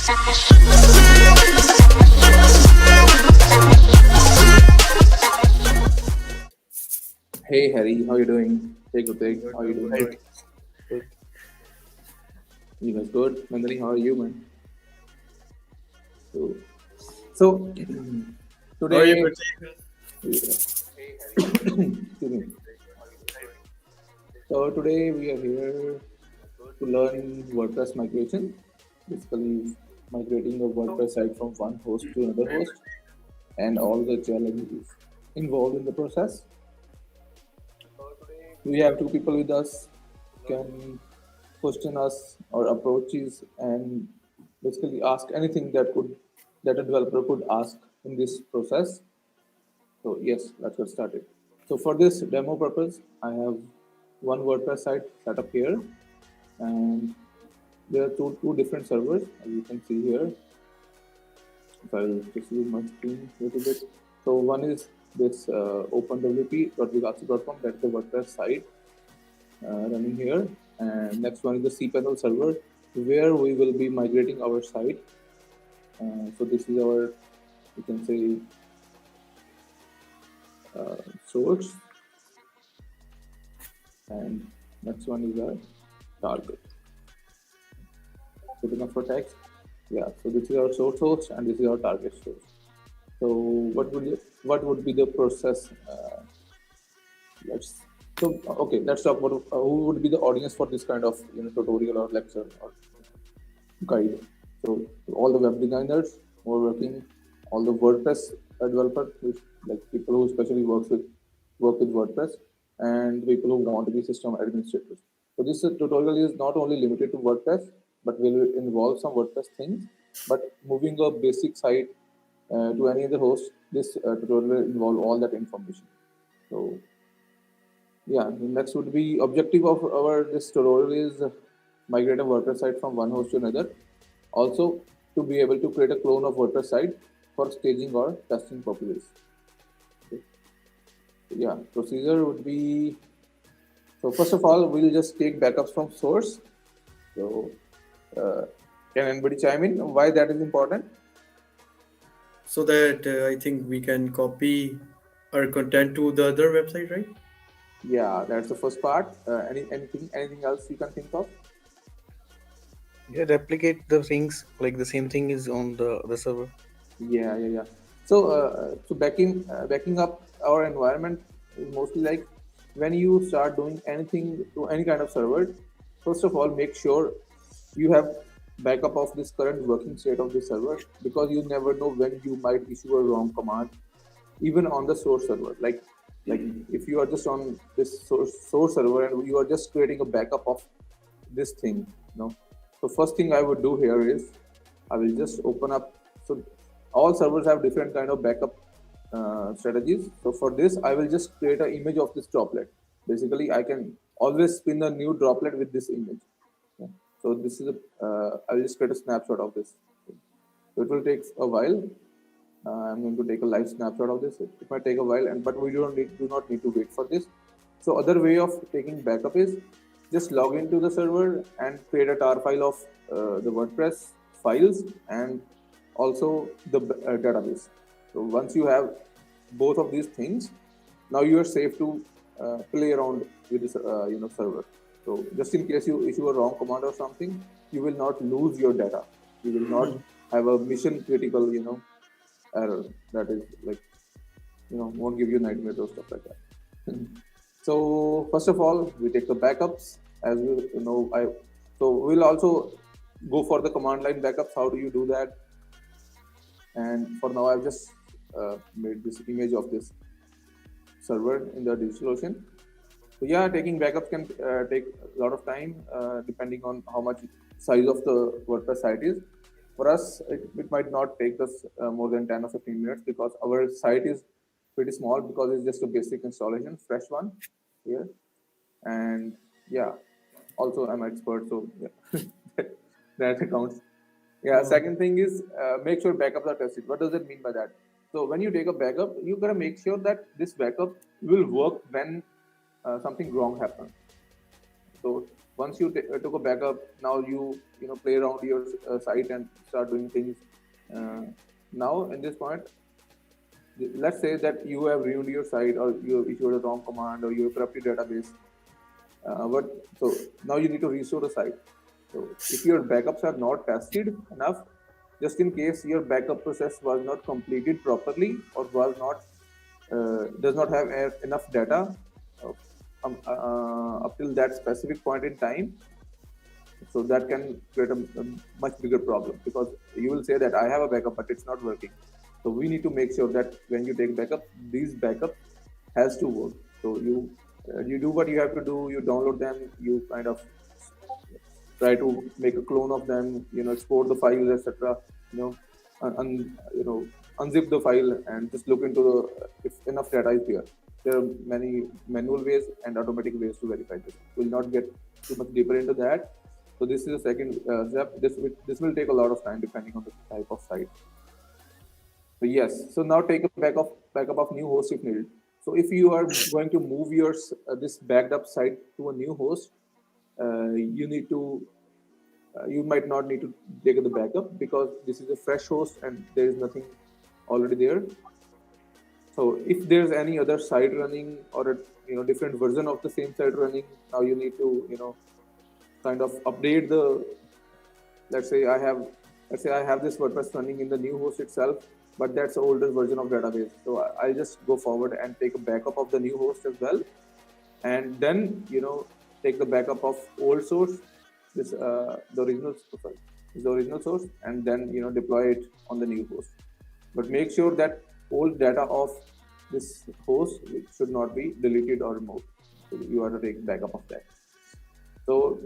Hey Harry, how you doing? Hey Gutek, Good, how you good, doing? good. Good. You guys good? Nandini, how are you, man? So, so How are you, today, Pratik? excuse me. So today we are here to learn WordPress migration. Basically, migrating a WordPress site from one host to another host, and all the challenges involved in the process. We have two people with us who can question us or approaches and basically ask anything that a developer could ask in this process. So yes, let's get started. So for this demo purpose, I have one WordPress site set up here, and there are two different servers as you can see here. If I'll just use my screen a little bit. So one is this openwp.vigasu.com, that's the WordPress site running here. And next one is the cPanel server where we will be migrating our site. So this is our, you can say, source, and next one is our target. Good enough for text. Yeah. So this is our source host, and this is our target source. So what would be the process? Let's so okay. Let's talk about who would be the audience for this kind of tutorial or lecture or guide. So all the web designers who are working, all the WordPress developers, like people who especially work with WordPress, and people who want to be system administrators. So this tutorial is not only limited to WordPress, but will involve some WordPress things. But moving a basic site to any other host, this tutorial will involve all that information. So yeah, the next would be objective of our this tutorial is migrate a WordPress site from one host to another. Also, to be able to create a clone of WordPress site for staging or testing purposes. Okay. Yeah, procedure would be so first of all, we'll just take backups from source. So, uh, can anybody chime in why that is important? So that I think we can copy our content to the other website, right? Yeah, that's the first part. Anything else you can think of? Yeah, replicate the things like the same thing is on the other server. Yeah, yeah, yeah. So backing up our environment is mostly like when you start doing anything to any kind of server. First of all, make sure you have backup of this current working state of the server, because you never know when you might issue a wrong command, even on the source server. Like if you are just on this source server and you are just creating a backup of this thing, you know. So first thing I would do here is I will just open up. So all servers have different kind of backup strategies. So for this, I will just create an image of this droplet. Basically, I can always spin a new droplet with this image. Yeah. So this is I will just create a snapshot of this. So it will take a while. I'm going to take a live snapshot of this. It might take a while, but we do not need to wait for this. So other way of taking backup is just log into the server and create a tar file of the WordPress files and also the database. So once you have both of these things, now you are safe to play around with this server. So just in case you issue a wrong command or something, you will not lose your data. You will not have a mission critical error that is like won't give you nightmares or stuff like that. So first of all, we take the backups. As you know, so we'll also go for the command line backups. How do you do that? And for now, I've just made this image of this server in the DigitalOcean. So yeah, taking backups can take a lot of time depending on how much size of the WordPress site is. For us, it might not take us more than 10 or 15 minutes, because our site is pretty small, because it's just a basic installation, fresh one here. And yeah, also I'm expert, so yeah, that counts. Yeah, second thing is make sure backups are tested. What does it mean by that? So when you take a backup, you gotta make sure that this backup will work when something wrong happens. So Once you took a backup, now you play around your site and start doing things. Uh, Now in this point, let's say that you have ruined your site, or you have issued a wrong command, or you have corrupted database. But so now you need to restore the site. So if your backups are not tested enough, just in case your backup process was not completed properly, or was not does not have enough data uh, up till that specific point in time, so that can create a much bigger problem, because you will say that I have a backup but it's not working. So we need to make sure that when you take backup, these backups has to work. So you do what you have to do. You download them. You kind of try to make a clone of them. Export the files, etc. You know, unzip the file and just look into the if enough data is there. There are many manual ways and automatic ways to verify this. We'll not get too much deeper into that. So this is the second step. This will take a lot of time depending on the type of site. So yes. So now take a backup of new host if needed. So if you are going to move your this backed up site to a new host, you need to you might not need to take the backup, because this is a fresh host and there is nothing already there. So if there's any other site running, or a different version of the same site running, now you need to kind of update the. Let's say I have this WordPress running in the new host itself, but that's the older version of database. So I'll just go forward and take a backup of the new host as well, and then take the backup of old source, this the original sorry, is the original source, and then deploy it on the new host. But make sure that old data of this host should not be deleted or removed. So you have to take backup of that. So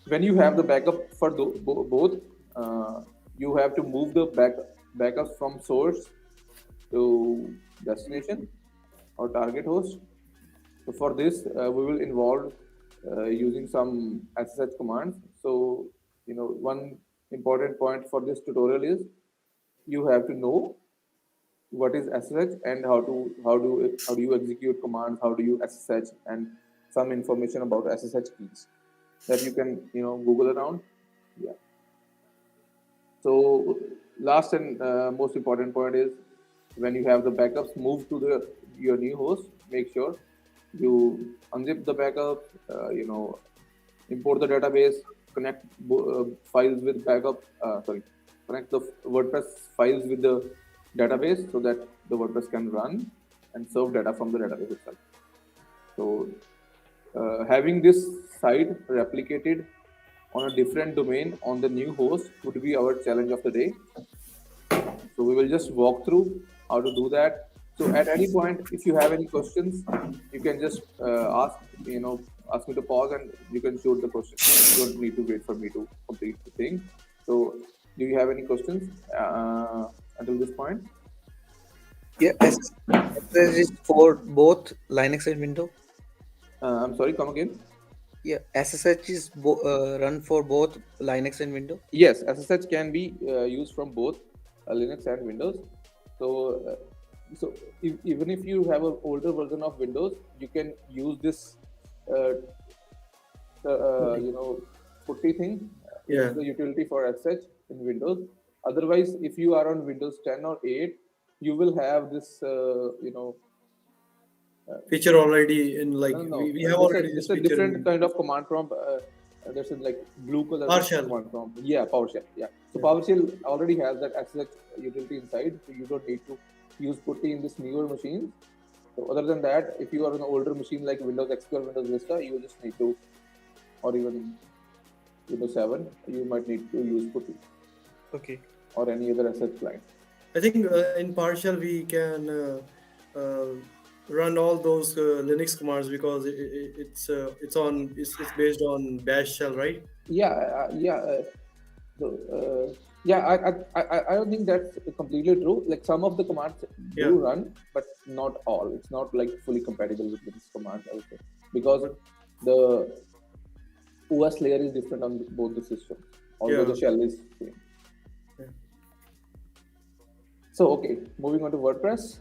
when you have the backup for both, you have to move the backups from source to destination or target host. So for this, we will involve using some SSH commands. So one important point for this tutorial is you have to know what is SSH, and how do you execute commands, how do you SSH, and some information about SSH keys that you can Google around. Yeah. So last and most important point is, when you have the backups moved to your new host, make sure you unzip the backup, import the database, connect files with backup. Connect the WordPress files with the database, so that the WordPress can run and serve data from the database itself. So having this site replicated on a different domain on the new host would be our challenge of the day. So we will just walk through how to do that. So at any point, if you have any questions, you can just ask me to pause, and you can shoot the question. You don't need to wait for me to complete the thing. So do you have any questions until this point? Yeah, SSH is for both Linux and Windows. I'm sorry, come again. Yeah, SSH is run for both Linux and Windows. Yes, SSH can be used from both Linux and Windows. So even if you have an older version of Windows, you can use this putty thing, Yeah. the utility for SSH in Windows. Otherwise, if you are on Windows 10 or 8, you will have this Feature already in, like, no, we have it's already it's this a feature different in kind of command prompt. There's a like blue color PowerShell. command prompt. Yeah, PowerShell. Yeah. So Yeah. PowerShell already has that SSH utility inside, so you don't need to use putty in this newer machine. So other than that, if you are on an older machine like Windows XP or Windows Vista, you just need to, or even Windows 7, you might need to use putty Okay. or any other SSH client. I think in PowerShell we can run all those Linux commands, because it's based on Bash shell, right? Yeah, yeah. So, yeah, I don't think that's completely true. Like some of the commands Yeah. do run, but not all. It's not like fully compatible with this command, I would say, because the OS layer is different on both the systems, although the Yeah. shell is same. Yeah. So okay, moving on to WordPress.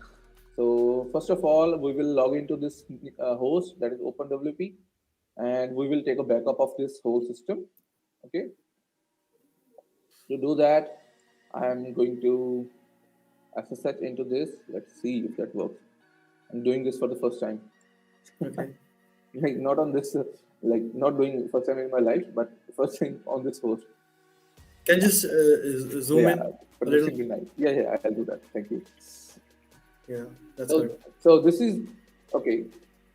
So first of all, we will log into this host, that is OpenWP. and we will take a backup of this whole system. Okay. To do that, I am going to SSH into this. Let's see if that works. I'm doing this for the first time. Okay. Like not on this, like not doing first time in my life, but first time on this host. Can you just zoom Yeah, in but a this little? should be nice. Yeah, I'll do that. Thank you. Yeah, that's So, good. so this is okay.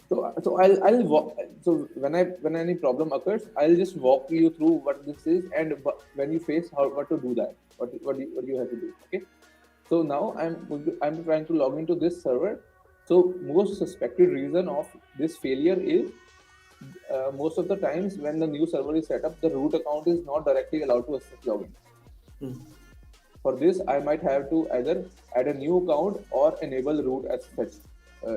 So I'll walk. So when any problem occurs, I'll just walk you through what this is, and when you face how what to do that, what you have to do. Okay. So now I'm trying to log into this server. So most suspected reason of this failure is most of the times when the new server is set up, the root account is not directly allowed to access login. Hmm. For this, I might have to either add a new account or enable root SSH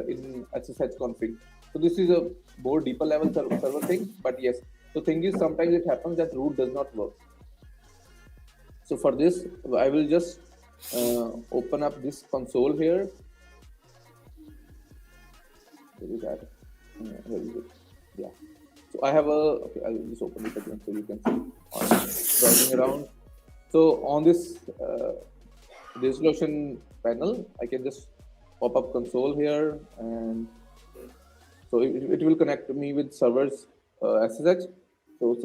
in SSH config. So this is a more deeper level server thing, but yes. The thing is, sometimes it happens that root does not work. So for this, I will just open up this console here. Where is that? Here is it. Yeah. So I have a, okay, I'll just open it again so you can see on browsing around. So on this DigitalOcean panel, I can just pop up console here, and so it will connect me with servers SSH. So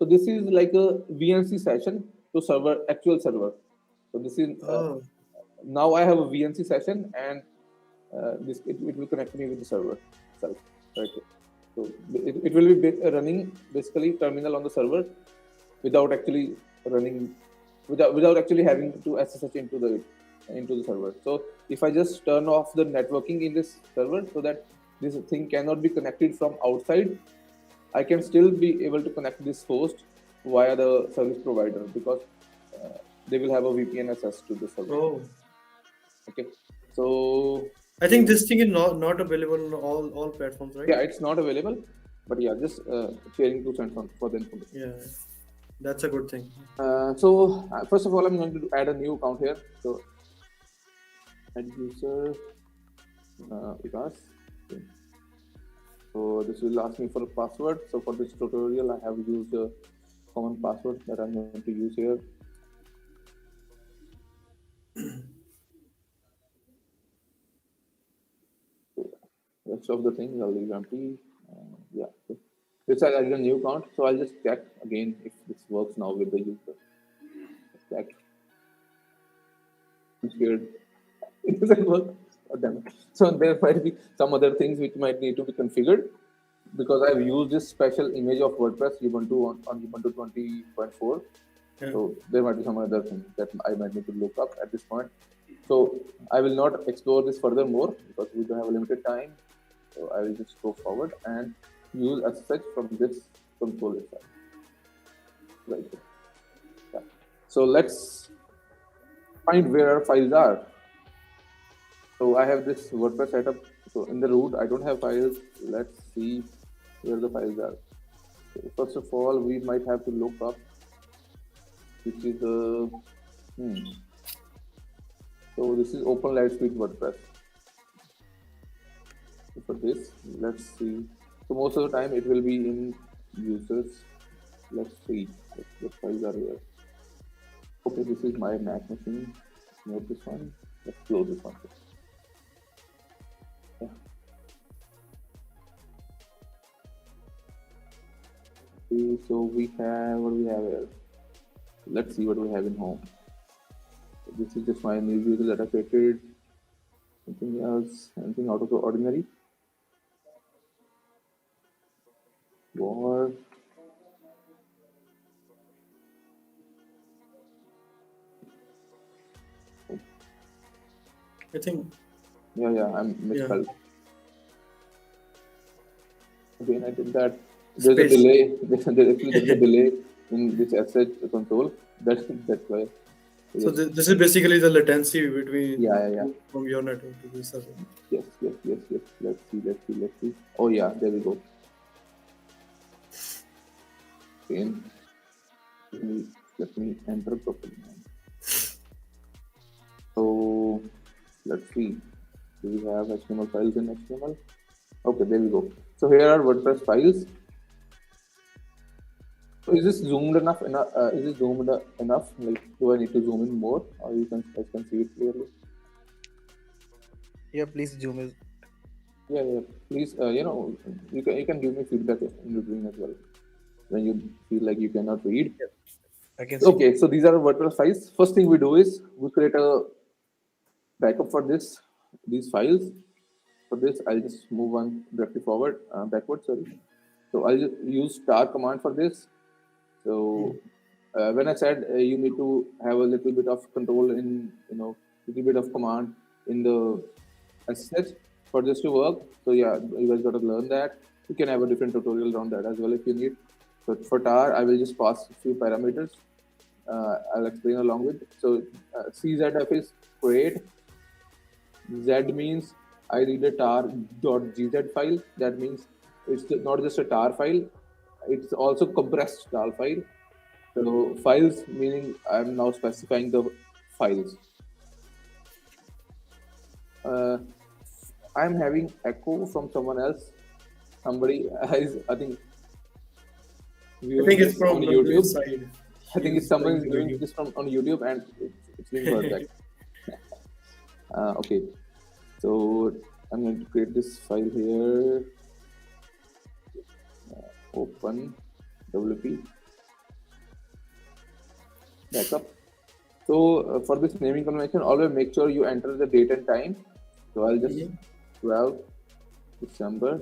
this is like a VNC session to server actual server. So this is Oh, now I have a VNC session, and it will connect me with the server itself. Right. So it will be running basically terminal on the server without actually running without actually having to SSH into the server. So if I just turn off the networking in this server so that this thing cannot be connected from outside, I can still be able to connect this host via the service provider because they will have a VPN access to the server. oh. Okay, so I think this thing is not available on all platforms, right? yeah, it's not available, but yeah, just sharing 2 cents for the information. Yeah, that's a good thing. So first of all, I'm going to add a new account here. So add user Vikas. Okay. So this will ask me for a password. So for this tutorial, I have used a common password that I'm going to use here. Rest of the things I'll leave empty. Yeah. So this I added a new account. So I'll just check again if this works now with the user. Check. I'm scared. It doesn't work. Oh, damn it. So there might be some other things which might need to be configured because I've used this special image of WordPress Ubuntu on Ubuntu 20.4. Yeah. So there might be some other things that I might need to look up at this point. So I will not explore this further more because we don't have a limited time. So I will just go forward and use SSH from this console itself. Right. Yeah. So let's find where our files are. So I have this WordPress setup. So in the root, I don't have files. Let's see where the files are. So first of all, we might have to look up which is the So this is Open Light Suite WordPress. So for this, let's see. So most of the time it will be in users. Let's see what files are here. Okay, this is my Mac machine. Note this one. Let's close this one. Yeah. Okay, so we have what do we have here? Let's see what we have in home. So this is just my new user that I created. Anything else? Anything out of the ordinary? War. I think. Yeah, I'm Yeah. misspelled. Again, I did that. There's a Space. delay. There's a delay in this SSH console. That's why. So this is basically the latency between Yeah. from your network to this server. Yes. Let's see. Oh yeah, there we go. Again, let me enter properly. So let's see. Do we have HTML files in HTML? Okay, there we go. So here are WordPress files. So is this zoomed enough? Is this zoomed enough? Like, do I need to zoom in more, or I can see it clearly? Yeah, please zoom in. Yeah, yeah. Please, you can give me feedback in between as well when you feel like you cannot read. I can see. Okay, so these are virtual files. First thing we do is we create a backup for these files. For this, I'll just move one directly forward, backward. Sorry. So I'll just use star command for this. So when I said you need to have a little bit of control in, little bit of command in the SSH for this to work. So yeah, you guys got to learn that. You can have a different tutorial around that as well if you need. So for tar, I will just pass a few parameters. I'll explain along with. So CZF is create. Z means I read a tar.gz file. That means it's not just a tar file, it's also compressed tar file. So files meaning I'm now specifying the files. I'm having echo from someone else. Somebody is, I think, I viewing think it's this from on Nandini's YouTube. side. I think it's She's someone trying is to doing review. this from on YouTube and it's being heard back. Okay, so I'm going to create this file here. Open WP backup. So for this naming convention, always make sure you enter the date and time. So I'll just 12 December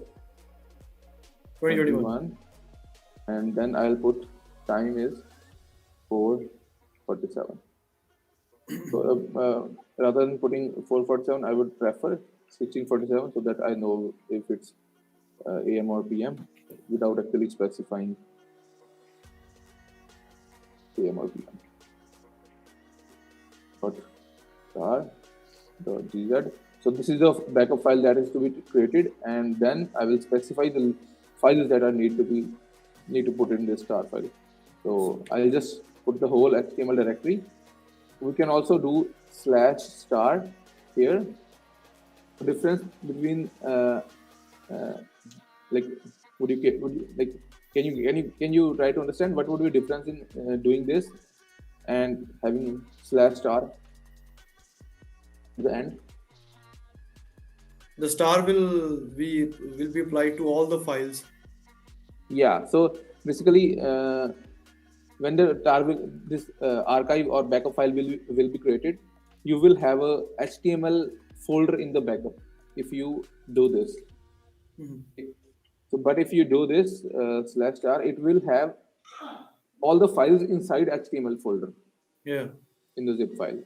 2021. 21, and then I'll put time is 4:47. So rather than putting 4:47, I would prefer 16:47 so that I know if it's AM or PM without actually specifying AM or PM. .gz. So this is the backup file that is to be created, and then I will specify the files that I need to put in this star file. So I'll just put the whole HTML directory. We can also do /star here. The difference between like would you like can you try to understand what would be difference in doing this and having /star at the end? The star will be applied to all the files. Yeah. So basically, when the this archive or backup file will be created, you will have a HTML folder in the backup if you do this. So, but if you do this /star, it will have all the files inside HTML folder Yeah. in the zip file.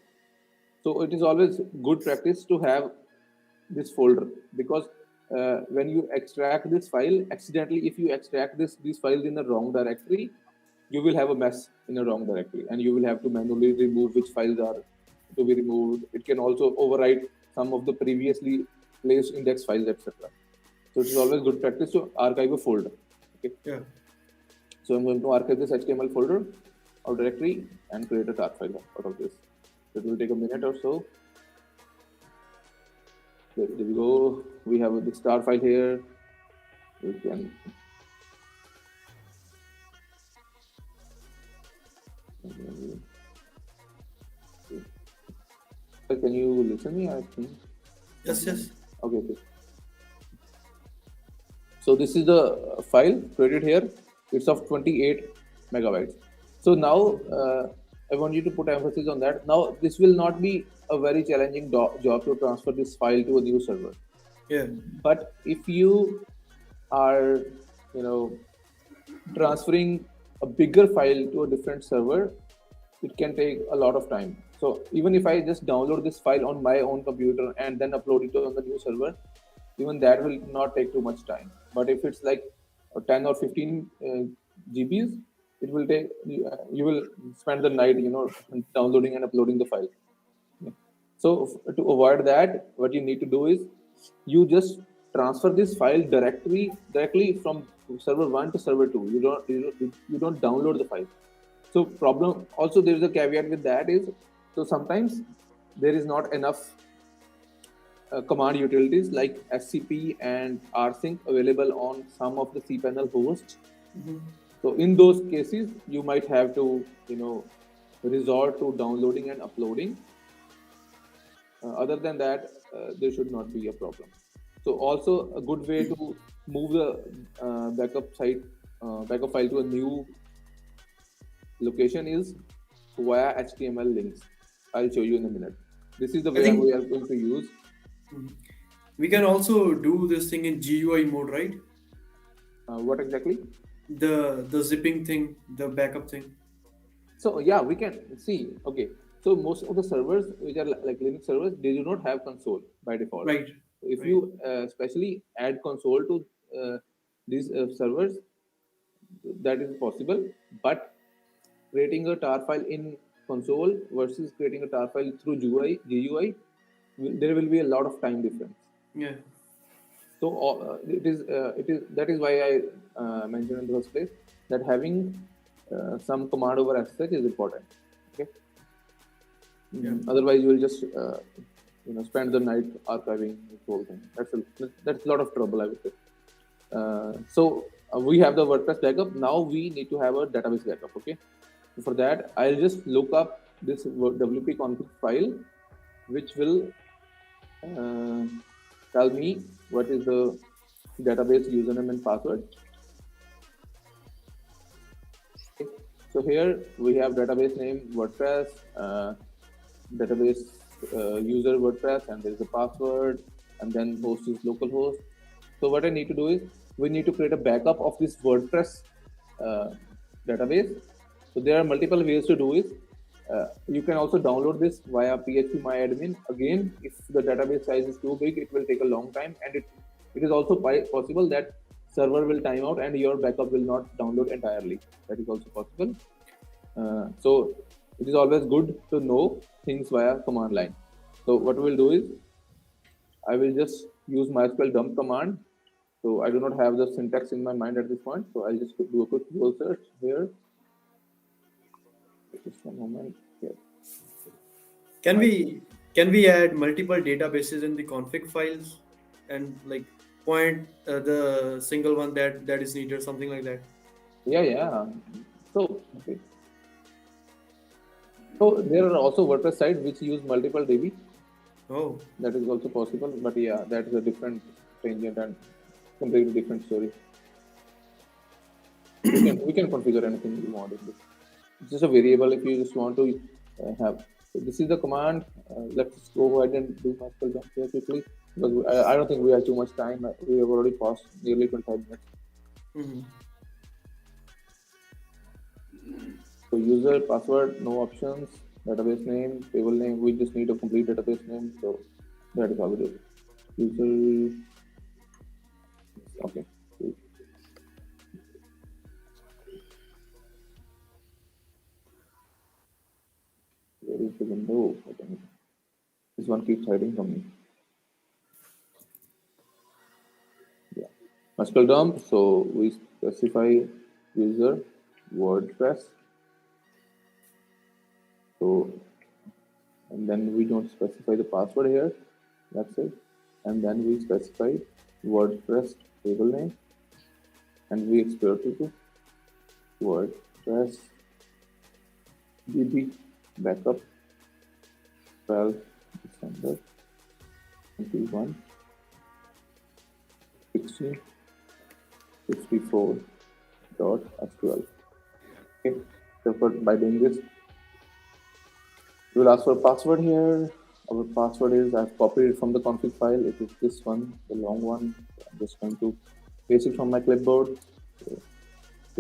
So it is always good practice to have this folder because when you extract this file accidentally, if you extract these files in the wrong directory, you will have a mess in a wrong directory, and you will have to manually remove which files are to be removed. It can also overwrite some of the previously placed index files, etc. So it is always good practice to archive a folder. Okay. Yeah. So I'm going to archive this HTML folder or directory and create a tar file out of this. So it will take a minute or so. There we go. We have the star file here. We can can you listen me? I think. Yes. Okay. So this is the file created here. It's of 28 megabytes. So now I want you to put emphasis on that. Now this will not be a very challenging job to transfer this file to a new server. Yeah. But if you are, transferring a bigger file to a different server, it can take a lot of time. So even if I just download this file on my own computer and then upload it on the new server, even that will not take too much time. But if it's like 10 or 15 GBs, it will take. You will spend the night, downloading and uploading the file. So to avoid that, what you need to do is you just transfer this file directly from server 1 to server 2. You don't download the file. So problem also, there is a caveat with that is, so sometimes there is not enough command utilities like SCP and rsync available on some of the cPanel hosts. So in those cases, you might have to, resort to downloading and uploading. Other than that, there should not be a problem. So also a good way to move the backup file to a new location is via HTML links. I'll show you in a minute. This is the I way we think are going to use. we can also do this thing in GUI mode, right? What exactly? The zipping thing, the backup thing. So yeah, we can see. Okay, so most of the servers which are like Linux servers, they do not have console by default. Right. If Right. you especially add console to these servers, that is possible. But creating a tar file in console versus creating a tar file through GUI, there will be a lot of time difference. Yeah. So it is that is why I mentioned in the first place that having some command over SSH is important. Okay. Yeah. Otherwise, you will just spend the night archiving this whole thing. That's a lot of trouble, I would say. So we have the WordPress backup. Now we need to have a database backup. Okay. For that, I'll just look up this WP config file, which will uh, tell me what is the database username and password. Okay. So here we have database name WordPress, database user WordPress, and there is a password, and then host is localhost. So what I need to do is we need to create a backup of this WordPress uh, database. So there are multiple ways to do it. You can also download this via phpMyAdmin. Again, if the database size is too big, it will take a long time, and it is also possible that server will time out and your backup will not download entirely. That is also possible. So it is always good to know things via command line. So what we'll do is I will just use MySQL dump command. So I do not have the syntax in my mind at this point. So I'll just do a quick Google search here. Just one moment. Here. Can we add multiple databases in the config files and like point the single one that is needed, something like that? Yeah. So okay. So there are also WordPress sites which use multiple DB. Oh. That is also possible, but yeah, that is a different tangent and completely different story. We can configure anything you want in this. It's just a variable if you just want to have. So this is the command. Let's go ahead and do MySQL dump here quickly because I don't think we have too much time. We have already passed nearly 25 minutes. Mm-hmm. So user, password, no options, database name, table name. We just need a complete database name. So that is how we do it. User. Okay. Where is the window? This one keeps hiding from me. Yeah. MySQL dump. So we specify user WordPress. So, and then we don't specify the password here. That's it. And then we specify WordPress table name, and we export it to WordPress DB backup 12 December 21 16 64.SQL. Okay. So by doing this, we will ask for a password here. Our password is, I've copied it from the config file. It is this one, the long one. I'm just going to paste it from my clipboard. So it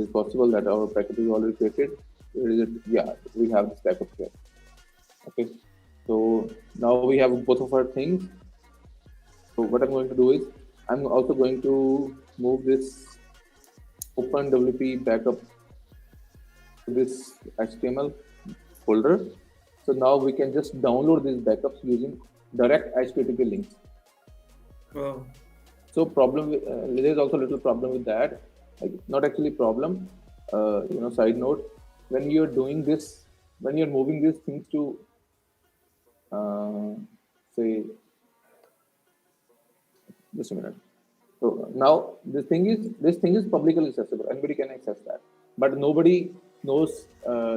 is possible that our backup is already created. Where is it? Yeah, we have this backup here. Okay. So now we have both of our things. So what I'm going to do is, I'm also going to move this open WP backup to this HTML folder. So now we can just download these backups using direct HTTP links. Oh. So there is also a little problem with that. Like, not actually problem. Side note, when you're doing this, when you're moving these things to, say, just a minute. So now this thing is publicly accessible. Anybody can access that. but nobody knows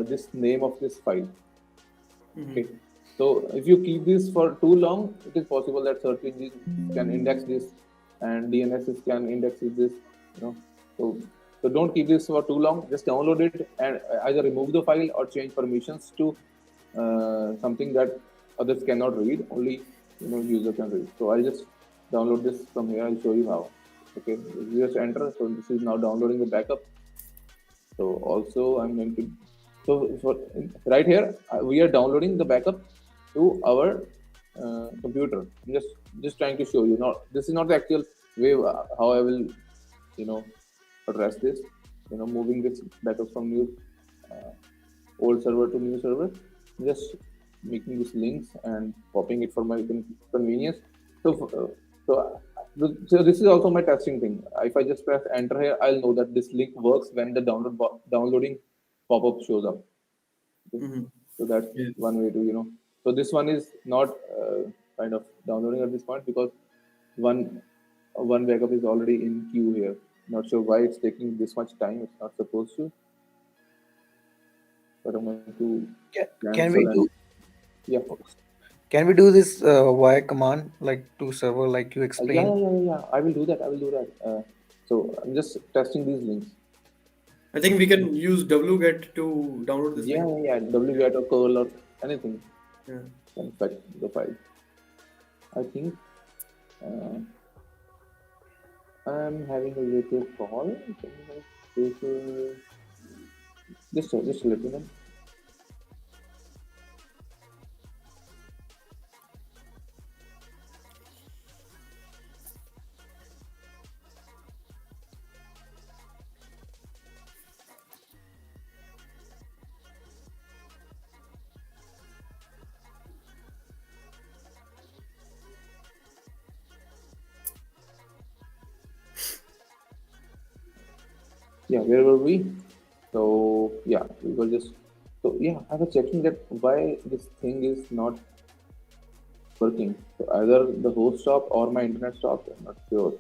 this name of this file. Okay, so if you keep this for too long, it is possible that search engines can index this and DNSs can index this. You know, so don't keep this for too long. Just download it and either remove the file or change permissions to something that others cannot read. Only user can read. So I'll just download this from here. I'll show you how. Okay, you just enter. So this is now downloading the backup. So also I'm going to right here we are downloading the backup to our computer. I'm just trying to show you. Not this is not the actual way how I will address this. Moving this backup from new old server to new server. Just making these links and copying it for my convenience. So this is also my testing thing. If I just press enter here, I'll know that this link works when the downloading pop-up shows up. Okay? So that's Yes. one way to. So this one is not kind of downloading at this point because one backup is already in queue here. Not sure why it's taking this much time. It's not supposed to. But I'm going to Can we cancel do yeah. can we do this via command like to server like you Yeah, explained? yeah. I will do that. So I'm just testing these links. I think we can use wget to download this Yeah, link. yeah. wget or curl or anything Yeah. can fetch the file. I think I'm having a little call. Can you guys take, just let me know. Yeah, where were we? So yeah, we were just I was checking that why this thing is not working. So either the host stopped or my internet stopped. I'm not sure.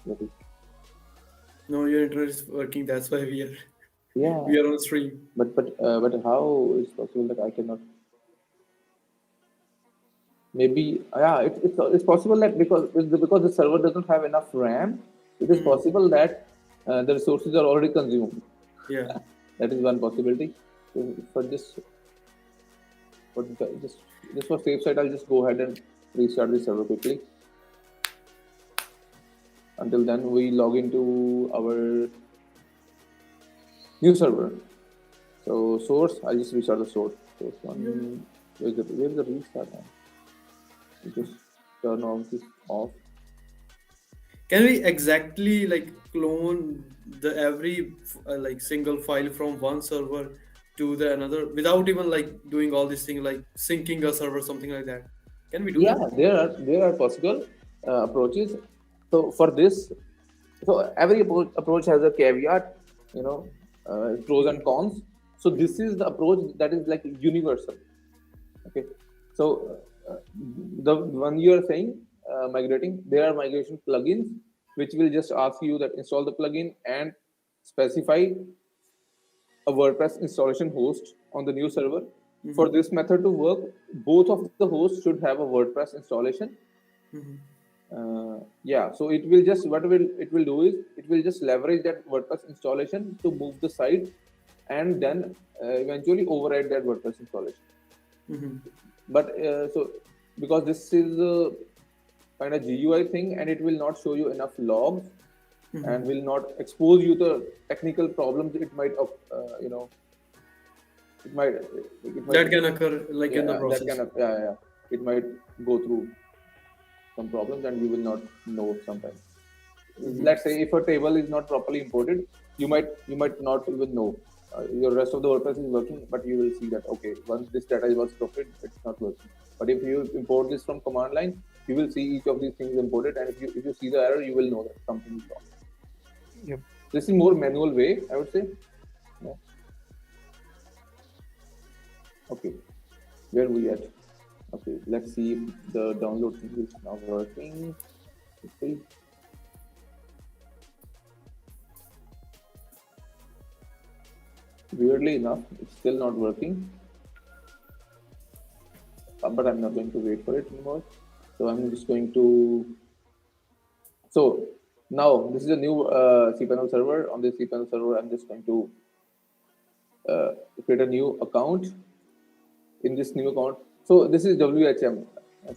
But No, your internet is working. That's why yeah, we are on stream. but how is possible that I cannot? Maybe it's possible that because the server doesn't have enough RAM, it is possible that the resources are already consumed. Yeah. That is one possibility. So just for safe side, I'll just go ahead and restart the server quickly. Until then, we log into our new server. So source, I'll just restart the source. Source one. Where's the restart now? You just turn off this off. Can we exactly like clone the every like single file from one server to the another without even like doing all these things like syncing a server, something like that? Can we do Yeah, that? there are possible approaches. So for this, so every approach has a caveat, pros and cons. So this is the approach that is like universal. Okay, so the one you are saying migrating, there are migration plugins which will just ask you that install the plugin and specify a WordPress installation host on the new server. For this method to work, both of the hosts should have a WordPress installation. So it will just it will do is it will just leverage that WordPress installation to move the site and then eventually override that WordPress installation. But so because this is a kind of GUI thing and it will not show you enough logs and will not expose you to technical problems it might it might That can occur like in the that process. kind of it might go through some problems and you will not know sometimes. Let's say if a table is not properly imported, you might not even know. Your rest of the WordPress is working, but you will see that okay, once this data was copied, it's not working. But if you import this from command line, you will see each of these things imported, and if you see the error, you will know that something is wrong. Yep. This is more manual way, I would say. Yeah. Okay, where we at? Okay, let's see if the download thing is now working. Okay. Weirdly enough, it's still not working, but I'm not going to wait for it anymore. So I'm just going to. So now this is a new cPanel server. On this cPanel server, I'm just going to create a new account. In this new account, so this is WHM.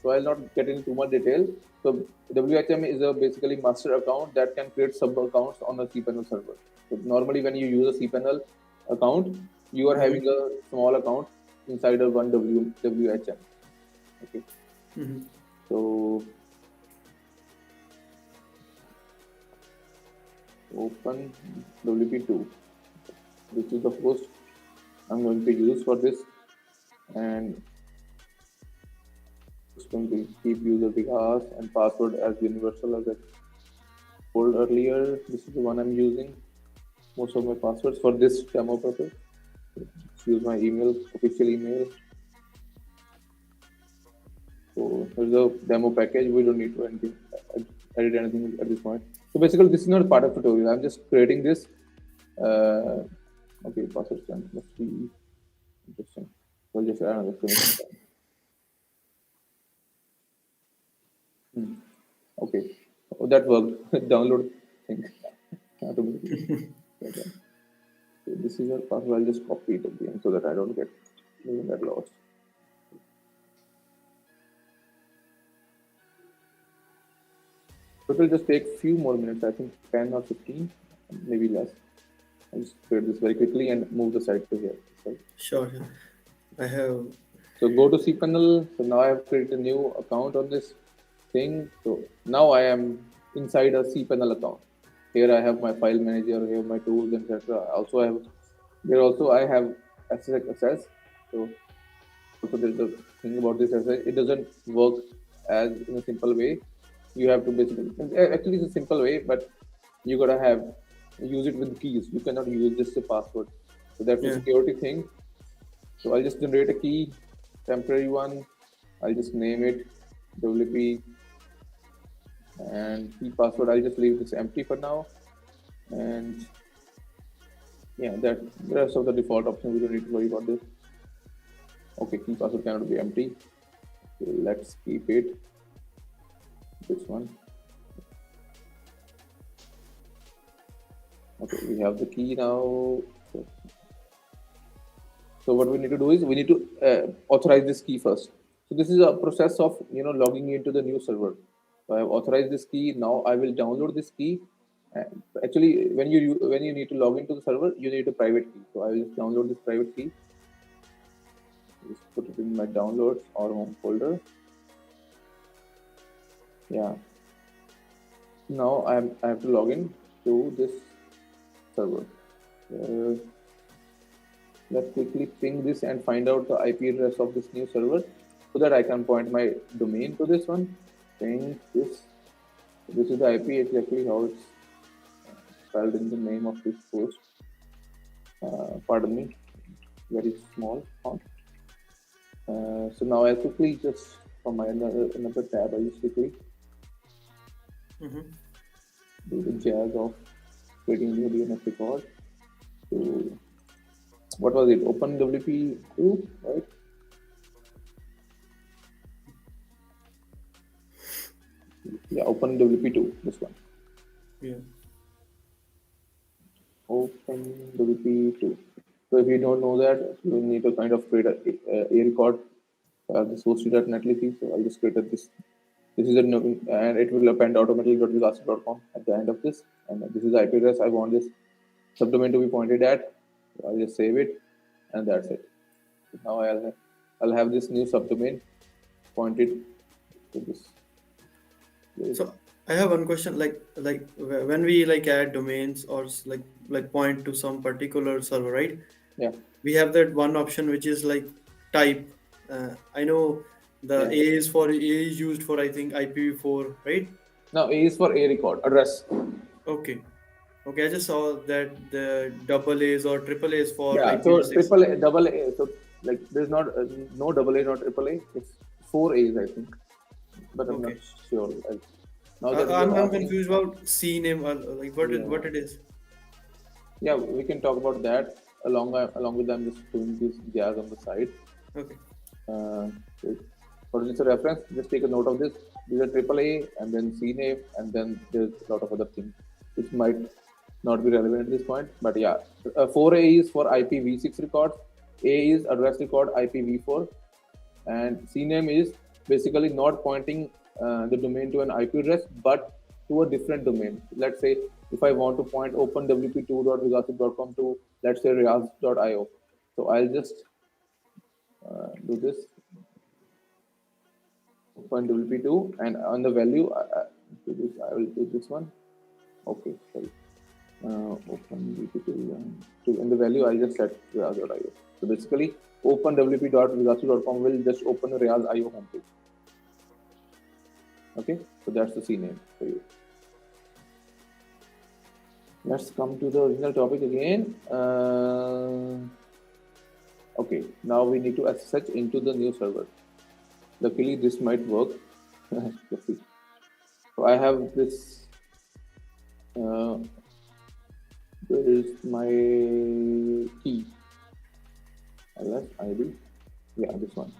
So I'll not get into too much detail. So WHM is a basically master account that can create sub accounts on a cPanel server. So normally when you use a cPanel account, you are Mm-hmm. having a small account inside of one WHM. Okay. Mm-hmm. So open WP2. This is the host I'm going to use for this, and it's going to keep user vikas and password as universal as I told earlier. This is the one I'm using most of my passwords for this demo purpose. Let's use my email, official email. So here's the demo package. We don't need to edit anything at this point. So basically, this is not part of tutorial. I'm just creating this. Okay, password strength must be interesting. So I'll just add another finish. Okay, oh, that worked. Download thing automatically. Okay. So this is your password. I'll just copy it again so that I don't get lost. It will just take few more minutes. I think 10 or 15, maybe less. I'll just create this very quickly and move the site to here. So, Sure. Sure. I have. so go to cPanel. So now I have created a new account on this thing. So now I am inside a cPanel account. Here I have my file manager. Here my tools, etc. Also I have here also I have access. So also there's a thing about this access. It doesn't work as in a simple way. You have to basically actually it's a simple way, but you gotta have use it with keys. You cannot use just a password. So that's a Yeah. security thing. So I'll just generate a key, temporary one. I'll just name it WP and key password. I'll just leave this empty for now. And yeah, that the rest of the default options we don't need to worry about this. Okay, key password cannot be empty. So let's keep it this one. Okay, we have the key now. So what we need to do is we need to authorize this key first. So this is a process of logging into the new server. So I have authorized this key. Now I will download this key. Actually, when you need to log into the server, you need a private key. So I will just download this private key. Just put it in my downloads or home folder. Yeah. Now I have to log in to this server. Let's quickly ping this and find out the IP address of this new server so that I can point my domain to this one. Ping this. This is the IP exactly how it's spelled in the name of this post. Pardon me, very small font. So now I quickly just from my another tab, I just quickly Mm-hmm. do the jazz of creating new DNS record. So what was it? Open WP2, right? Yeah, open WP2, this one. Yeah. Open WP2. So if you don't know that, you need to kind of create a record. This hosted.netlify. So I'll just create this. This is and it will append automatically.vikas.com at the end of this. And this is the IP address I want this subdomain to be pointed at. So I'll just save it, and that's it. So now I'll have this new subdomain pointed to this. So I have one question. When we add domains or like point to some particular server, right? Yeah, We have that one option which is like type. I know the yeah. A is for A is used for I think IPv4, right? Now A is for A record address. Okay. Okay, I just saw that the double A's or triple A's for Yeah, so IPv6. triple A, double A. So like there's not no double A, not triple A. It's four A's, I think, but I'm not Okay. sure. Now that I'm you're I'm asking, confused about C name or like what yeah, it is. yeah, we can talk about that. along with I'm just doing this jazz on the side. Okay. So for this reference, just take a note of this. These are AAA and then CNAME, and then there's a lot of other things which might not be relevant at this point. But yeah, 4A is for IPv6 records, A is address record IPv4, and CNAME is basically not pointing the domain to an IP address but to a different domain. Let's say if I want to point openwp2.vigasip.com to, let's say, riaz.io. So I'll just do this open WP2, and on the value, I will do this one. Okay, sorry. Open WP2, and the value I just set riaz.io. So basically, openwp.vigasip.com will just open the Riaz.io homepage. Okay, so that's the CNAME for you. Let's come to the original topic again. Okay, now we need to SSH into the new server. Luckily, this might work. Let's see. So I have this. Where is my key? LS ID. Yeah, this one.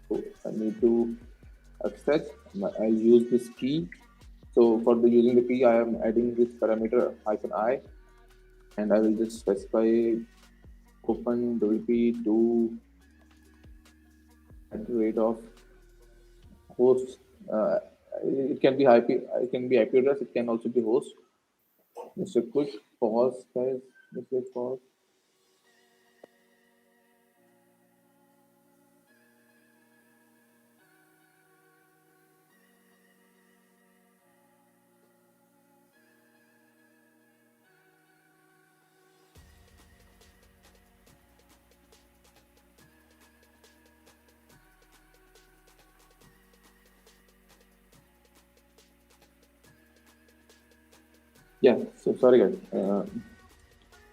So I need to access. I'll use this key. So for the using the key, I am adding this parameter -I, and I will just specify open WP2 at the rate of host. It can be IP address. It can also be host. Just a quick pause, guys. Just a pause. Yeah, so sorry guys.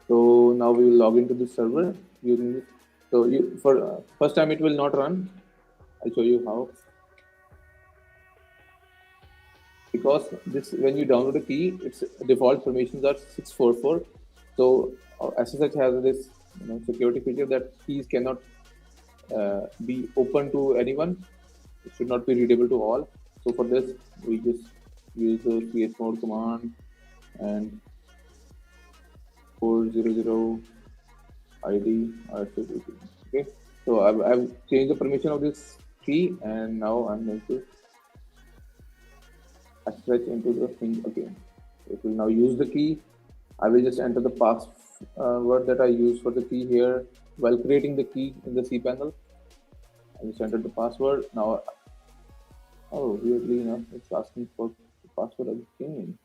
So now we will log into this server using this. So you for first time it will not run. I'll show you how. Because this when you download a key, its default permissions are 644. So SSH has this security feature that keys cannot be open to anyone. It should not be readable to all. So for this, we just use the chmod command and 400 ID RSVP. Okay, so I've changed the permission of this key, and now I'm going to SSH into the thing again. It will now use the key. I will just enter the password that I use for the key here while creating the key in the cPanel. I just entered the password. Now, oh, weirdly enough, it's asking for the password again.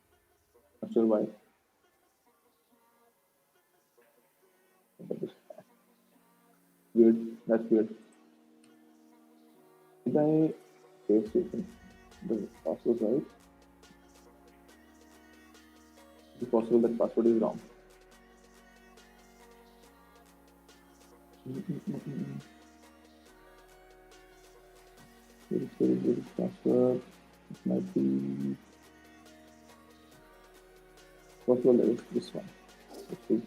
Not sure why. Weird. That's weird. Did I paste it in the password right? It's possible that password is wrong. Very password. It might be possible that it's this one. Let's see.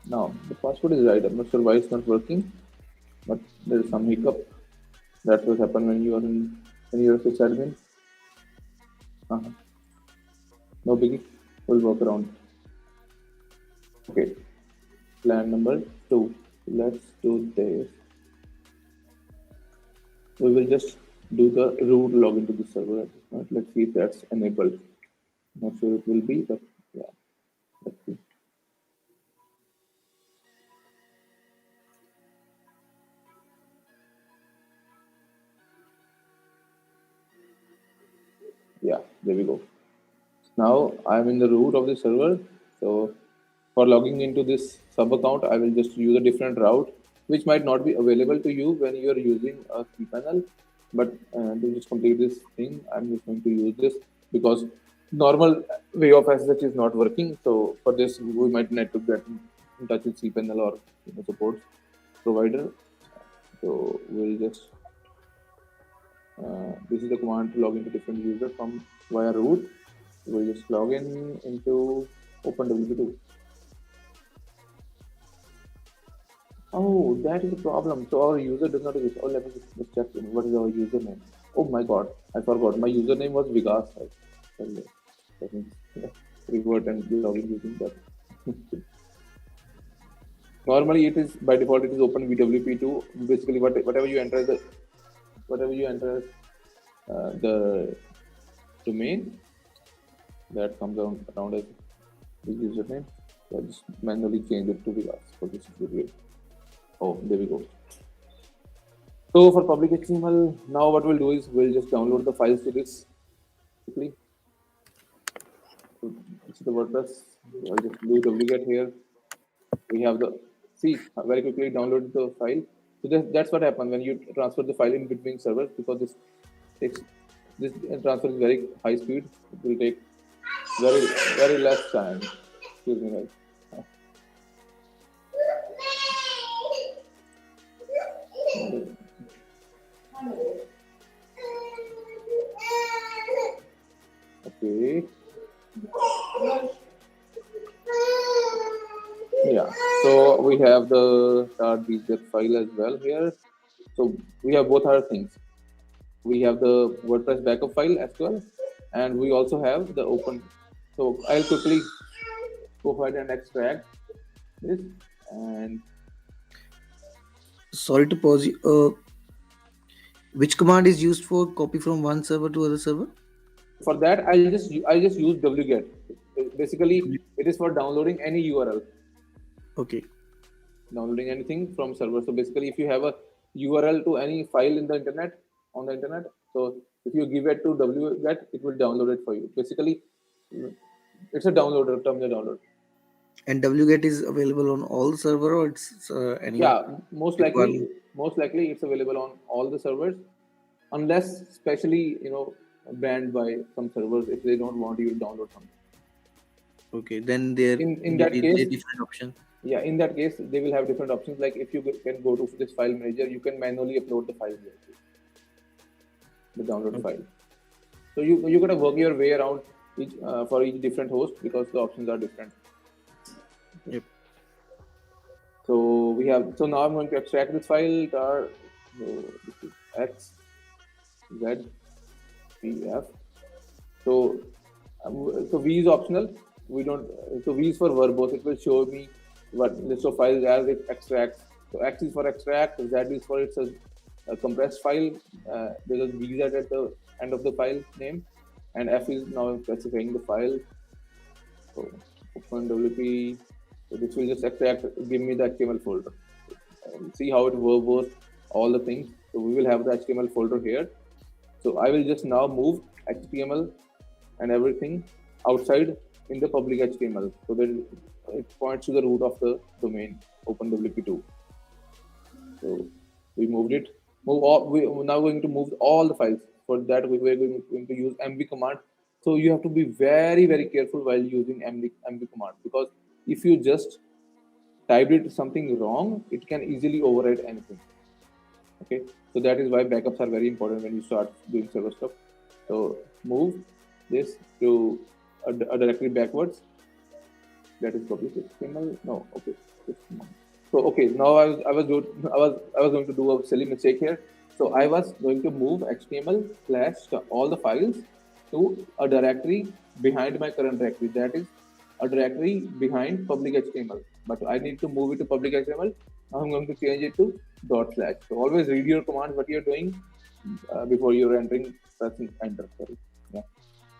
Now the password is right. I'm not sure why it's not working, but there is some hiccup. That's what happens when you are when you're a sysadmin. No biggie. We'll work around. Okay. Plan number 2. Let's do this. We will just do the root login to the server. Let's see if that's enabled. Not sure it will be, but yeah. Let's see. Yeah, there we go. Now I'm in the root of the server. So for logging into this sub account, I will just use a different route, which might not be available to you when you are using a cPanel. But to just complete this thing, I'm just going to use this because normal way of SSH is not working. So for this, we might need to get in touch with cPanel or support provider. So we'll just This is the command to log into different user from via root. We'll just log in into OpenWP2. Oh, that is a problem. So our user does not exist. Oh, let me just check in. What is our username? Oh my God, I forgot. My username was Vikas. Right? Sorry, let me revert and log in using that. Normally, it is by default. It is OpenWP2. Basically, whatever you enter the domain that comes around as the username. So I just manually change it to Vikas for this video. Oh, there we go. So for public HTML, now what we'll do is we'll just download the files to this quickly. So this is the WordPress. I'll just do wget here. We have the see very quickly download the file. So that's what happens when you transfer the file in between servers because takes this transfer is very high speed. It will take very very less time. Excuse me, guys. Okay. Yeah. So we have the .bz file as well here. So we have both our things. We have the WordPress backup file as well, and we also have the open. So I'll quickly go ahead and extract this. And Sorry to pause you. Which command is used for copy from one server to other server? for that, I'll just use wget. Basically, it is for downloading any URL, Okay. downloading anything from server. So basically, if you have a URL to any file in the internet on the internet, so if you give it to wget, it will download it for you. Basically, it's a downloader, terminal download. And wget is available on all server or it's any Yeah, requirement? most likely it's available on all the servers, unless specially banned by some servers if they don't want you to download something. Okay, then there In may that be case, a different option. yeah, in that case they will have different options. Like if you can go to this file manager, you can manually upload the file here, the download Okay. file. So you gotta work your way around each for each different host because the options are different. Yep. So now I'm going to extract this file tar this is x z p f. So so v is optional. We don't. So v is for verbose. It will show me what list of files as it extracts. So x is for extract. Z is for it's a compressed file. There's a vz at the end of the file name, and f is now specifying the file. So open WP. So this will just extract, give me the HTML folder. See how it verbose all the things. So we will have the HTML folder here. So I will just now move HTML and everything outside in the public HTML so that it points to the root of the domain OpenWP2. So we moved it. We're now going to move all the files. For that, we're going to use mv command. So you have to be very, very careful while using mv command because if you just typed it something wrong, it can easily overwrite anything. Okay, so that is why backups are very important when you start doing server stuff. So move this to a directory backwards. That is public HTML. No, okay. So okay, now I was going to do a silly mistake here. So I was going to move HTML slash all the files to a directory behind my current directory. That is a directory behind public HTML. But I need to move it to public HTML. Now I'm going to change it to dot slash. So always read your command what you're doing before you're entering pressing enter. Sorry. Yeah.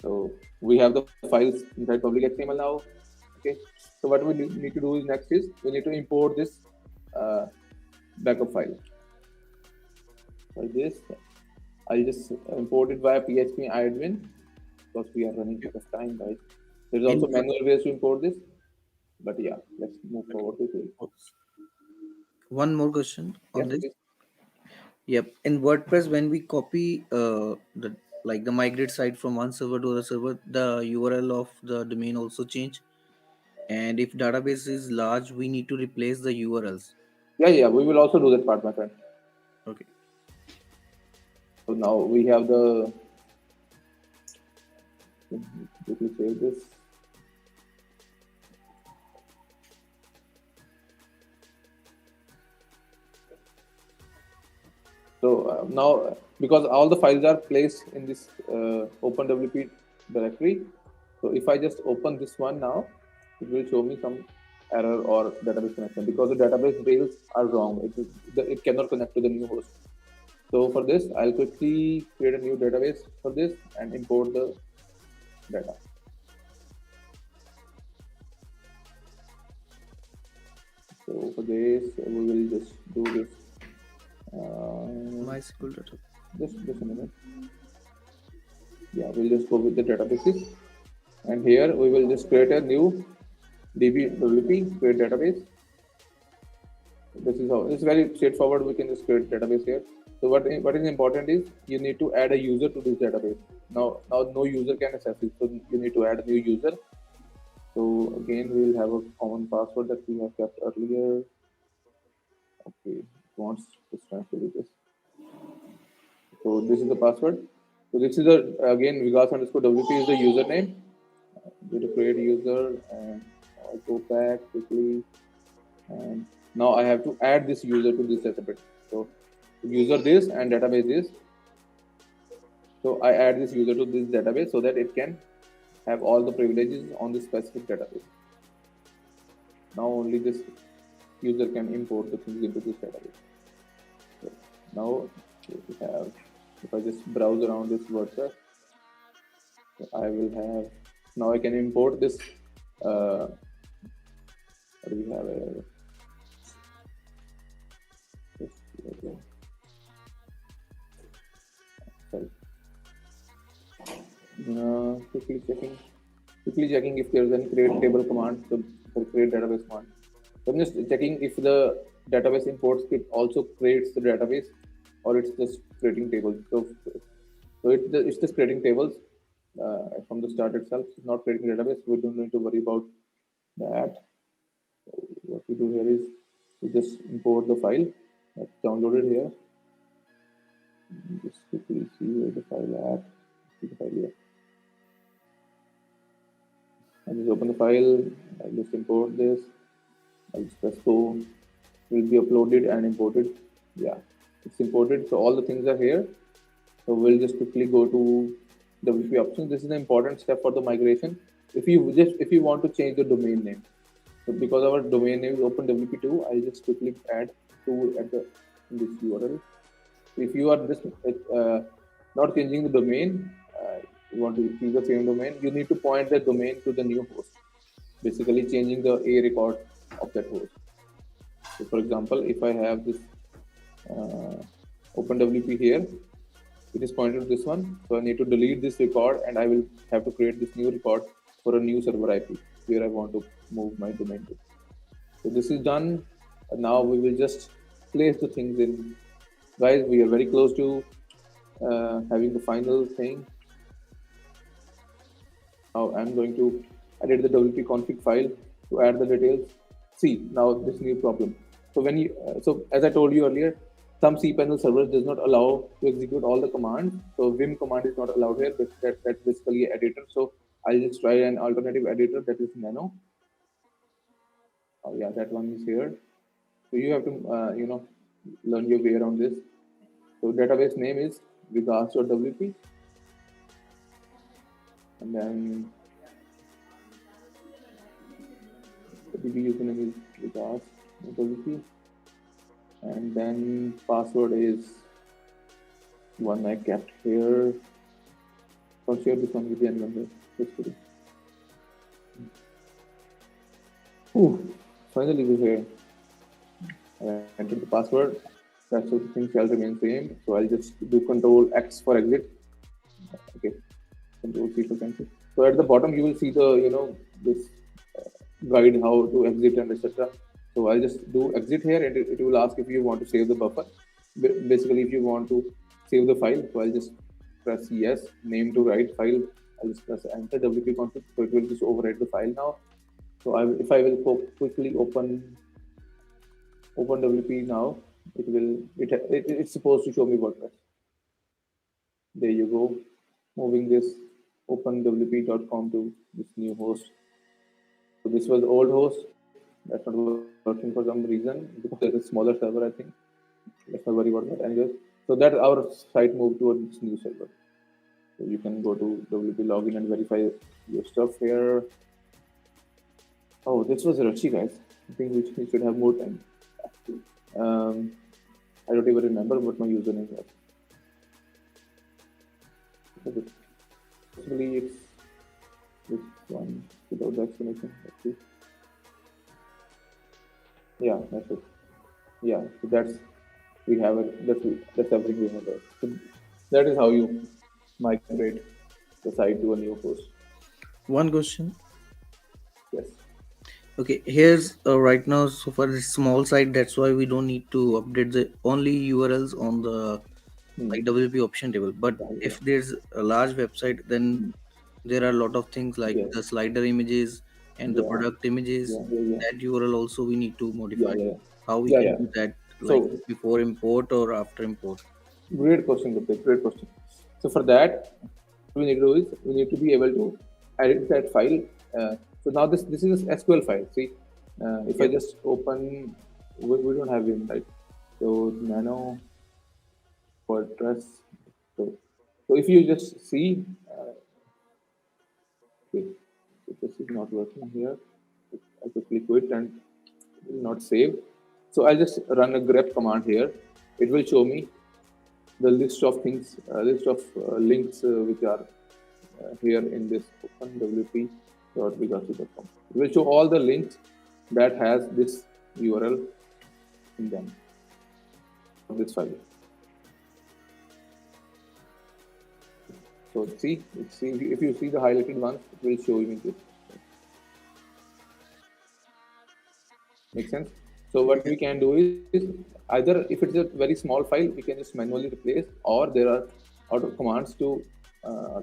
So we have the files inside public HTML now. Okay. So what we need to do is next is we need to import this uh, backup file. Like this, I'll just import it via PHP admin because we are running out of time, guys. There's also In manual ways to import this, but yeah, let's move forward with it. one more question on Yes, this. please. Yep. In WordPress, when we copy the like the migrate site from one server to other server, the URL of the domain also change. And if database is large, we need to replace the URLs. Yeah, yeah, we will also do that part, my friend. Okay. So now we have the, quickly save this. So now, because all the files are placed in this OpenWP directory, so if I just open this one now, it will show me some error or database connection because the database rails are wrong. It cannot connect to the new host. So for this, I'll quickly create a new database for this and import the data. So for this, we will just do this. MySQL data. Just a minute. Yeah, we'll just go with the databases. And here we will just create a new DBWP, create database. This is how, it's very straightforward. We can just create database here. So what is important is you need to add a user to this database. Now no user can access it. So you need to add a new user. So again, we will have a common password that we have kept earlier. Okay, it wants this time to do this. So this is the password. So this is the, again, Vikas underscore WP is the username. Go to create user and I'll go back quickly. And now I have to add this user to this database. So user this and database this. So I add this user to this database so that it can have all the privileges on this specific database. Now only this user can import the things into this database. So now we have, if I just browse around this WordPress, so I will have, now I can import this, what do we have here? Okay. Sorry. Quickly checking if there's any create table command, so create database command. So I'm just checking if the database import script also creates the database or it's just creating tables. So it's just creating tables from the start itself. It's not creating database. We don't need to worry about that. So what we do here is we just import the file that's downloaded here. Just quickly see where the file at. See the file here. I just open the file. I just import this. I'll just press go. It will be uploaded and imported. Yeah, it's imported. So all the things are here. So we'll just quickly go to WP options. This is an important step for the migration. If you want to change the domain name, so because our domain name is OpenWP2, I'll just quickly add to at the in this URL. If you are just not changing the domain, you want to use the same domain, you need to point the domain to the new host, basically changing the A record of that host. So for example, if I have this OpenWP here, it is pointed to this one. So I need to delete this record and I will have to create this new record for a new server IP where I want to move my domain to. So this is done. Now we will just place the things in. Guys, we are very close to having the final thing. Now I'm going to edit the WP config file to add the details. See, now this new problem. So when you, so as I told you earlier, some cPanel servers does not allow to execute all the commands. So Vim command is not allowed here, but that's basically an editor. So I'll just try an alternative editor, that is Nano. Oh yeah, that one is here. So you have to learn your way around this. So database name is vikas.wp, and then the DB username is vikas.wp, and then password is one I kept here. I'll share this one with anyone here. Just kidding. Finally we're here. I entered the password. Rest of the things shall remain same. So I'll just do Control X for exit. Okay. Control C for cancel. So at the bottom you will see the this guide how to exit and etc. So I'll just do exit here, and it will ask if you want to save the buffer. Basically, if you want to save the file, so I'll just press yes. Name to write file. I'll just press enter WP config. So it will just overwrite the file now. So if I will quickly open WP now, it's supposed to show me WordPress. There you go. Moving this openwp.com to this new host. So this was the old host that's not working for some reason because there's a smaller server, I think. Let's not worry about that. Anyways, so that our site moved to this new server. So you can go to WP login and verify your stuff here. Oh, this was rushy, guys. I think we should have more time. Um, I don't even remember what my username was. Possibly it's this one without the explanation. Let's see. Yeah, that's it. Yeah, so that's we have it. That's everything we have there. So that is how you migrate the site to a new host. One question. Yes. Okay, here's right now, so for this small site, that's why we don't need to update the only URLs on the like Hmm. WP option table. But Yeah, yeah, if there's a large website, then there are a lot of things like yes, the slider images and the yeah, product images. yeah, yeah, yeah, That URL also we need to yeah, modify. yeah, How we yeah, can yeah. do that, like So before import or after import? great question, Gupta. Great question. So for that, what we need to do is we need to be able to edit that file. So now this is a SQL file. See, if I Yep. just open, we don't have Vim, right? So Nano WordPress. So, so if you just see, okay, so this is not working here. I quickly quit and it will not save. So I'll just run a grep command here. It will show me the list of things, list of links which are here in this openwp.vigasu.com. It will show all the links that has this URL in them of this file. So see if you see the highlighted ones, it will show you this. Make sense? So what we can do is either if it's a very small file, we can just manually replace, or there are auto commands to uh,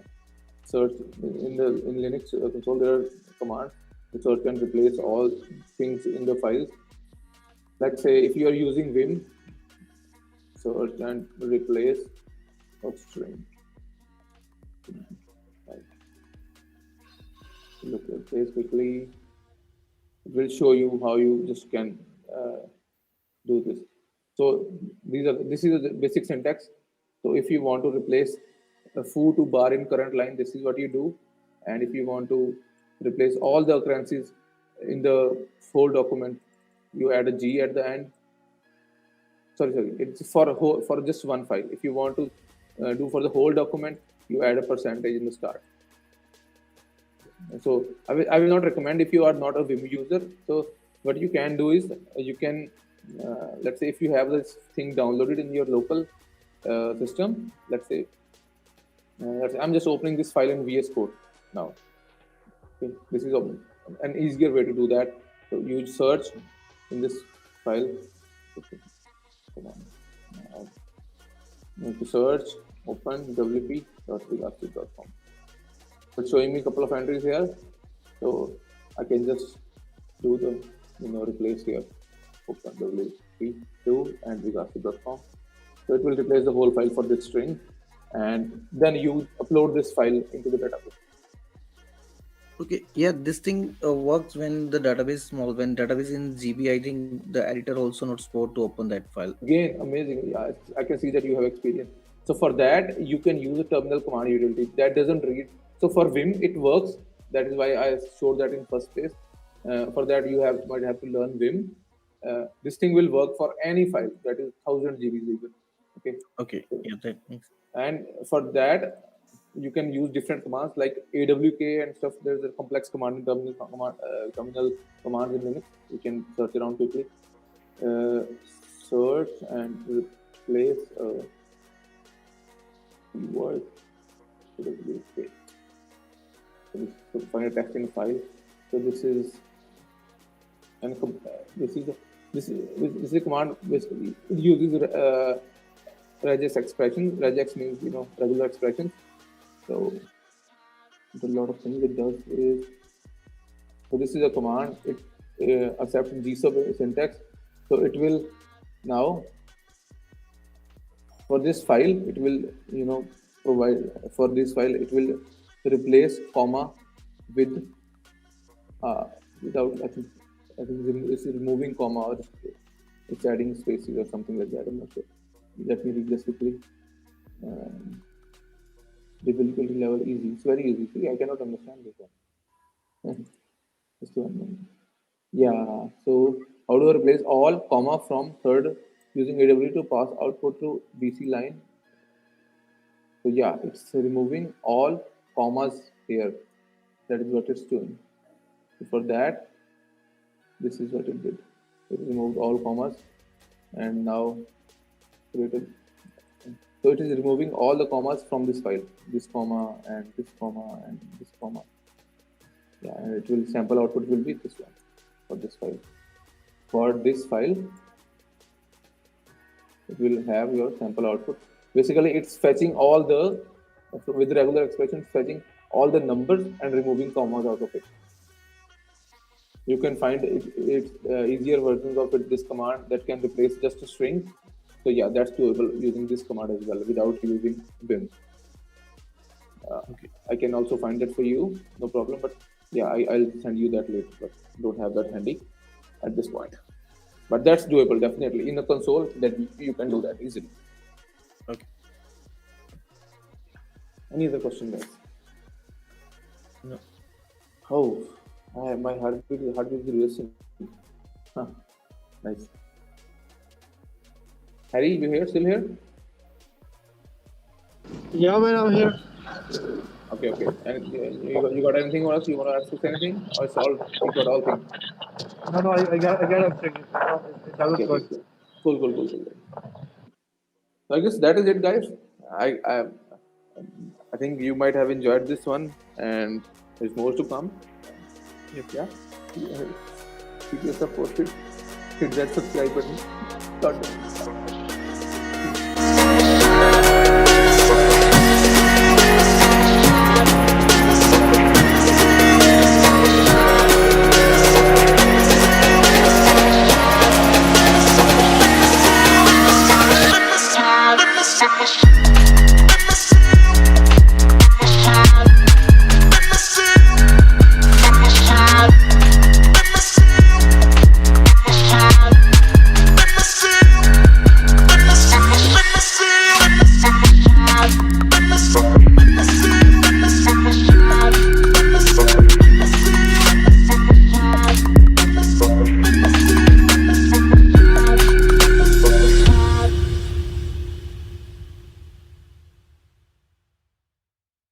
search in Linux console. There are commands to search and replace all things in the files. Let's say if you are using Vim, search and replace a string. Right. Look at this quickly. It will show you how you just can do this. So this is the basic syntax. So if you want to replace a foo to bar in current line, this is what you do. And if you want to replace all the occurrences in the whole document, you add a G at the end. Sorry, it's for for just one file. If you want to do for the whole document, you add a percentage in the start. So I will not recommend if you are not a Vim user. So what you can do is you can let's say if you have this thing downloaded in your local system. I'm just opening this file in VS Code now. Okay, this is an easier way to do that. So you search in this file. Okay, come on. You need to search open wp.vigasu.com. It's showing me a couple of entries here, so I can just do the replace here open wp2 and vigasu.com. So it will replace the whole file for this string, and then you upload this file into the database. Okay, yeah, this thing works when the database is small. When database in GB, I think the editor also not support to open that file. Again, amazing. Yeah, I can see that you have experience. So for that, you can use a terminal command utility that doesn't read. So for Vim, it works. That is why I showed that in first place. For that, you might have to learn Vim. This thing will work for any file that is 1000 GB even. Okay. Okay, yeah, that makes. And for that, you can use different commands like awk and stuff. There's a complex command in terminal commands in Linux. You can search around quickly. Uh, Search and replace a keyword awk. So find a text in a file. So this is this is a command basically. It uses regex expression. Regex means regular expressions. So a lot of things it does is, so this is a command. It accepts gsub syntax. So it will now for this file it will provide for this file. It will replace comma with without. I think it's removing comma or it's adding spaces or something like that. I'm not sure. Let me read this quickly. Um, Difficulty level easy. It's very easy. See, I cannot understand this one. Just one moment. Yeah. So how do I replace all comma from third using AWT to pass output to BC line? So yeah, it's removing all commas here. That is what it's doing. So for that, this is what it did. It removed all commas and now created. So it is removing all the commas from this file. This comma and this comma and this comma. Yeah, and it will sample output will be this one for this file. For this file, it will have your sample output. Basically, it's fetching all the with regular expression, fetching all the numbers and removing commas out of it. You can find easier versions of it. This command that can replace just a string. So yeah, that's doable using this command as well without using Vim. I can also find that for you, no problem. But yeah, I'll send you that later. But don't have that handy at this point. But that's doable definitely in the console. That you can do that easily. Okay. Any other question, guys? No. Oh, my heartbeat is racing. Huh. Nice. Harry, you here? Still here? Yeah, man, I'm here. Okay. And you got anything else? You want to ask us anything? Or it's all you got all things? No, I got everything. That was Okay, good. cool. So I guess that is it, guys. I think you might have enjoyed this one, and there's more to come. Yep. Yeah. Keep yourself posted. Hit that subscribe button. Dot.